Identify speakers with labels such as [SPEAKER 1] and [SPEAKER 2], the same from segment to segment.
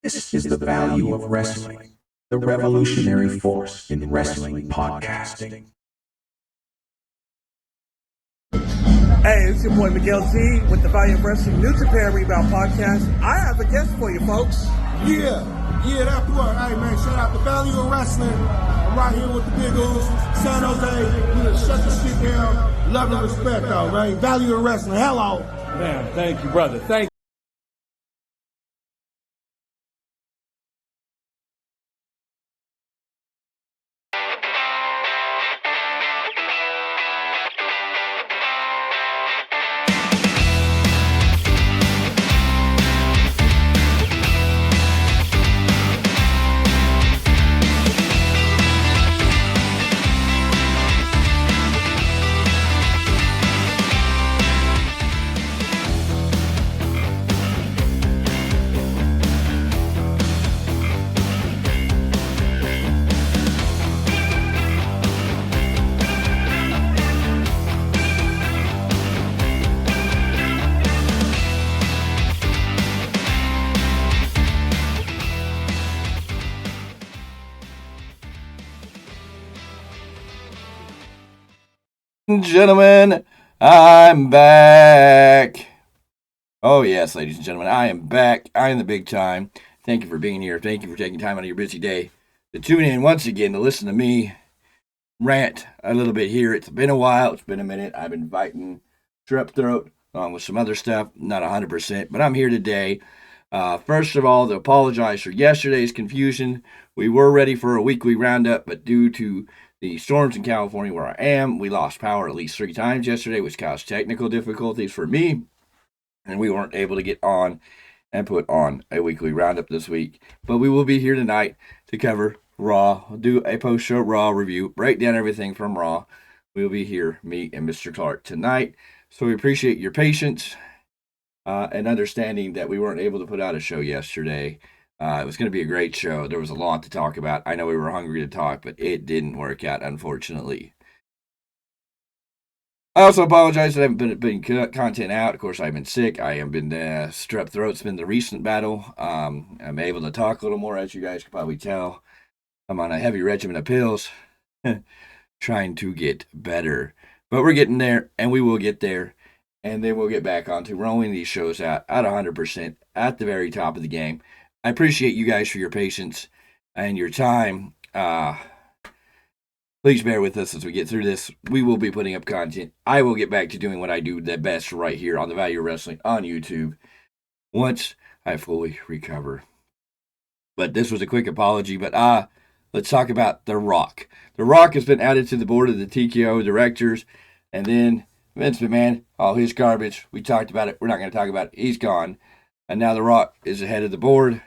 [SPEAKER 1] This is the value of wrestling, the revolutionary force in wrestling podcasting.
[SPEAKER 2] Hey, it's your boy Miguel G with the Value of Wrestling New Japan Rebound Podcast. I have a guest for you, folks.
[SPEAKER 3] Yeah, that part. Hey, man, shout out the Value of Wrestling. I'm right here with the Big O's, San Jose. We done shut the shit down. Love and respect, though, right? Value of Wrestling. Hello.
[SPEAKER 2] Man, thank you, brother. Thank you.
[SPEAKER 4] Gentlemen, I'm back. Oh, yes, ladies and gentlemen, I am back. I am the Big Tyme. Thank you for being here. Thank you for taking time out of your busy day to tune in once again to listen to me rant a little bit here. It's been a while. It's been a minute. I've been fighting strep throat along with some other stuff. Not 100%, but I'm here today. First of all, to apologize for yesterday's confusion. We were ready for a weekly roundup, but due to the storms in California where I am, we lost power at least 3 times yesterday, which caused technical difficulties for me, and we weren't able to get on and put on a weekly roundup this week. But we will be here tonight to cover Raw, do a post-show Raw review, break down everything from Raw. We'll be here, me and Mr. Clark, tonight. So we appreciate your patience and understanding that we weren't able to put out a show yesterday. It was going to be a great show. There was a lot to talk about. I know we were hungry to talk, but it didn't work out, unfortunately. I also apologize that I haven't been content out. Of course, I've been sick. I have been strep throat's been the recent battle. I'm able to talk a little more, as you guys can probably tell. I'm on a heavy regimen of pills, trying to get better. But we're getting there, and we will get there. And then we'll get back onto rolling these shows out at 100% at the very top of the game. I appreciate you guys for your patience and your time. Please bear with us as we get through this. We will be putting up content. I will get back to doing what I do the best right here on the Value of Wrestling on YouTube once I fully recover. But this was a quick apology. But let's talk about The Rock. The Rock has been added to the board of the TKO directors. And then Vince McMahon, all his garbage. We talked about it. We're not going to talk about it. He's gone. And now The Rock is the head of the board.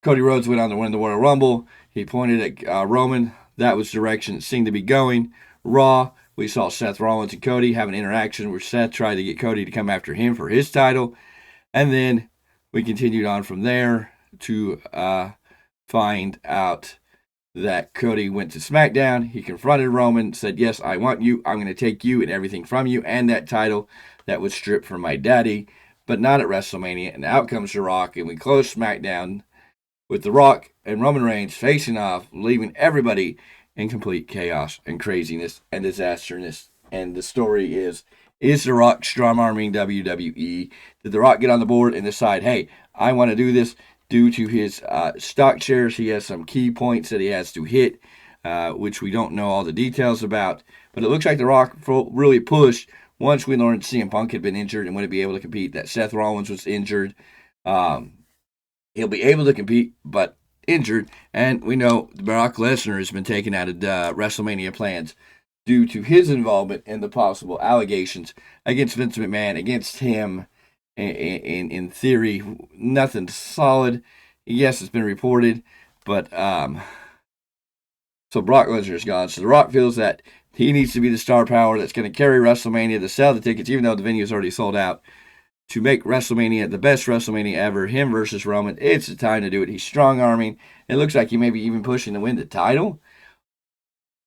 [SPEAKER 4] Cody Rhodes went on to win the Royal Rumble. He pointed at Roman. That was the direction it seemed to be going. Raw, we saw Seth Rollins and Cody have an interaction where Seth tried to get Cody to come after him for his title. And then we continued on from there to find out that Cody went to SmackDown. He confronted Roman, said, yes, I want you. I'm going to take you and everything from you and that title that was stripped from my daddy, but not at WrestleMania. And out comes The Rock, and we close SmackDown with The Rock and Roman Reigns facing off, leaving everybody in complete chaos and craziness and disasterness. And the story is The Rock strong-arming WWE? Did The Rock get on the board and decide, hey, I want to do this? Due to his stock shares, he has some key points that he has to hit, which we don't know all the details about. But it looks like The Rock really pushed once we learned CM Punk had been injured and wouldn't be able to compete, that Seth Rollins was injured. He'll be able to compete, but injured. And we know Brock Lesnar has been taken out of WrestleMania plans due to his involvement in the possible allegations against Vince McMahon, against him. In theory, nothing solid. Yes, it's been reported, but so Brock Lesnar is gone. So The Rock feels that he needs to be the star power that's going to carry WrestleMania, to sell the tickets, even though the venue is already sold out, to make WrestleMania the best WrestleMania ever. Him versus Roman. It's the time to do it. He's strong-arming. It looks like he may be even pushing to win the title.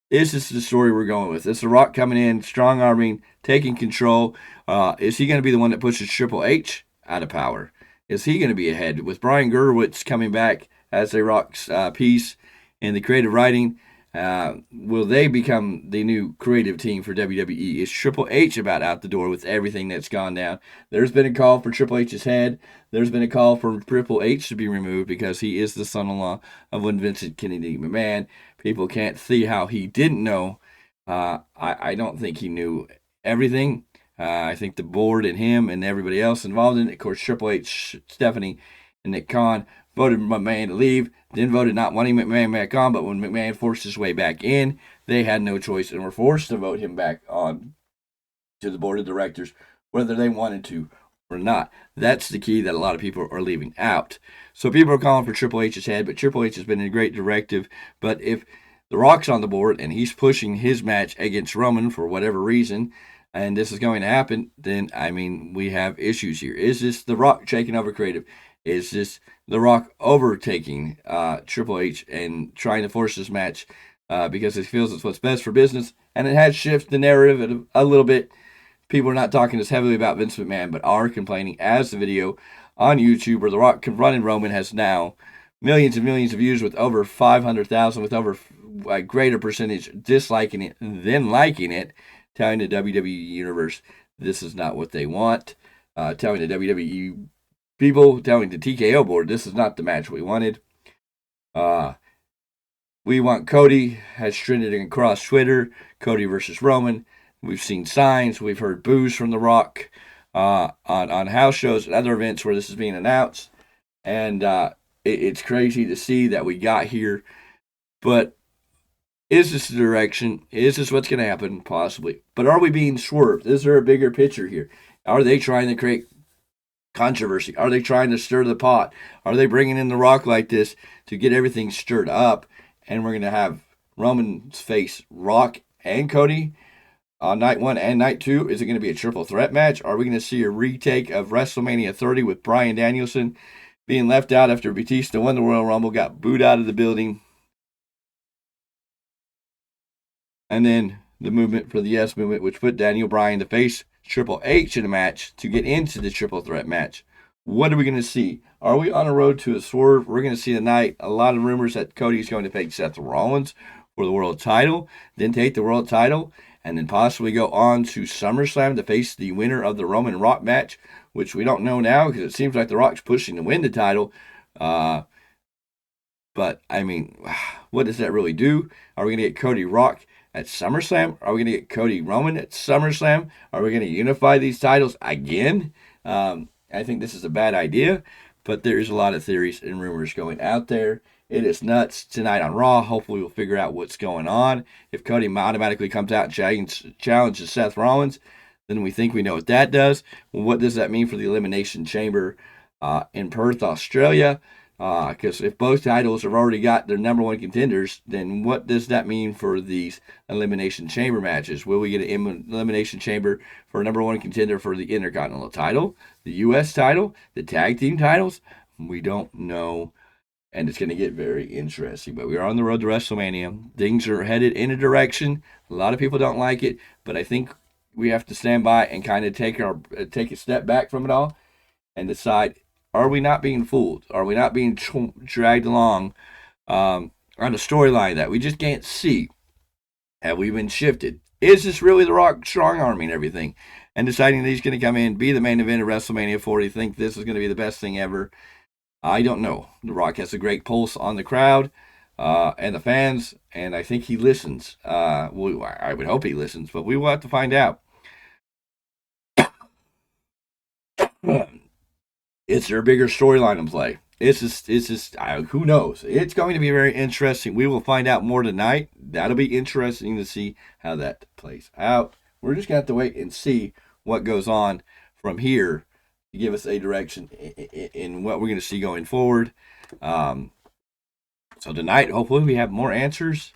[SPEAKER 4] This is the story we're going with. It's The Rock coming in, strong-arming, taking control. Is he going to be the one that pushes Triple H out of power? is he going to be ahead? With Brian Gerwitz coming back as a Rock's piece in the creative writing, will they become the new creative team for WWE? Is Triple H about out the door with everything that's gone down? There's been a call for Triple H's head. There's been a call for Triple H to be removed because he is the son-in-law of one Vincent Kennedy McMahon. People can't see how he didn't know. I don't think he knew everything. I think the board and him and everybody else involved in it, of course, Triple H, Stephanie, and Nick Khan voted McMahon to leave, then voted not wanting McMahon back on, but when McMahon forced his way back in, they had no choice and were forced to vote him back on to the board of directors, whether they wanted to or not. That's the key that a lot of people are leaving out. So people are calling for Triple H's head, but Triple H has been a great directive. But if The Rock's on the board and he's pushing his match against Roman for whatever reason, and this is going to happen, then, I mean, we have issues here. Is this The Rock taking over creative? Is this The Rock overtaking Triple H and trying to force this match because he feels it's what's best for business? And it has shifted the narrative a little bit. People are not talking as heavily about Vince McMahon, but are complaining, as the video on YouTube where The Rock confronted Roman has now millions and millions of views, with over 500,000, with over a greater percentage disliking it than liking it, telling the WWE Universe this is not what they want, telling the WWE people, telling the TKO board this is not the match we wanted. We want Cody has trended across Twitter, Cody versus Roman. We've seen signs, we've heard boos from The Rock on house shows and other events where this is being announced. And it's crazy to see that we got here. But is this the direction? Is this what's going to happen? Possibly. But are we being swerved? Is there a bigger picture here? Are they trying to create controversy? Are they trying to stir the pot? Are they bringing in The Rock like this to get everything stirred up? And we're going to have Roman's face Rock and Cody on night 1 and night 2. Is it going to be a triple threat match? Are we going to see a retake of WrestleMania 30 with Bryan Danielson being left out after Batista won the Royal Rumble, got booed out of the building? And then the movement for the Yes Movement, which put Daniel Bryan to face Triple H in a match to get into the triple threat match. What are we going to see? Are we on a road to a swerve? We're going to see tonight a lot of rumors that Cody's going to face Seth Rollins for the world title, then take the world title, and then possibly go on to SummerSlam to face the winner of the Roman Rock match, which we don't know now because it seems like The Rock's pushing to win the title. But, I mean, what does that really do? Are we going to get Cody Rock at SummerSlam? Are we going to get Cody Roman at SummerSlam? Are we going to unify these titles again? I think this is a bad idea, but there's a lot of theories and rumors going out there. It is nuts. Tonight on Raw, hopefully we'll figure out what's going on. If Cody automatically comes out and challenges Seth Rollins, then we think we know what that does. Well, what does that mean for the Elimination Chamber in Perth, Australia? Because if both titles have already got their number one contenders, then what does that mean for these Elimination Chamber matches? Will we get an Elimination Chamber for a number one contender for the Intercontinental title, the U.S. title, the tag team titles? We don't know, and it's going to get very interesting. But we are on the road to WrestleMania. Things are headed in a direction. A lot of people don't like it, but I think we have to stand by and kind of take a step back from it all and decide, are we not being fooled? Are we not being dragged along on a storyline that we just can't see? Have we been shifted? Is this really The Rock strong-arming everything and deciding that he's going to come in, be the main event of WrestleMania 40, think this is going to be the best thing ever? I don't know. The Rock has a great pulse on the crowd and the fans, and I think he listens. I would hope he listens, but we will have to find out. Is there a bigger storyline in play? It's just who knows? It's going to be very interesting. We will find out more tonight. That'll be interesting to see how that plays out. We're just going to have to wait and see what goes on from here to give us a direction in what we're going to see going forward. So tonight, hopefully we have more answers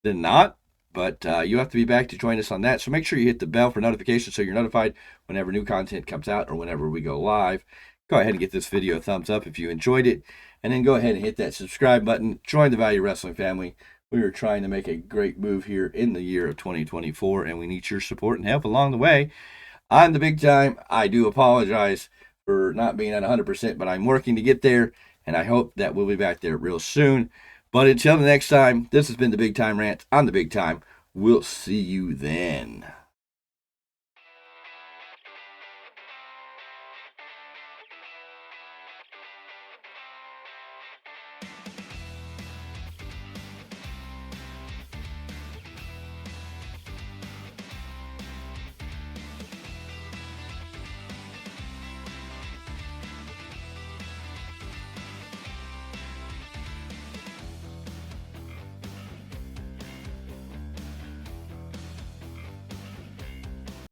[SPEAKER 4] than not. But you have to be back to join us on that. So make sure you hit the bell for notifications so you're notified whenever new content comes out or whenever we go live. Go ahead and get this video a thumbs up if you enjoyed it. And then go ahead and hit that subscribe button. Join the Value Wrestling family. We are trying to make a great move here in the year of 2024, and we need your support and help along the way. I'm the Big Time. I do apologize for not being at 100%, but I'm working to get there, and I hope that we'll be back there real soon. But until the next time, this has been the Big Tyme Rant on the Big Time. We'll see you then.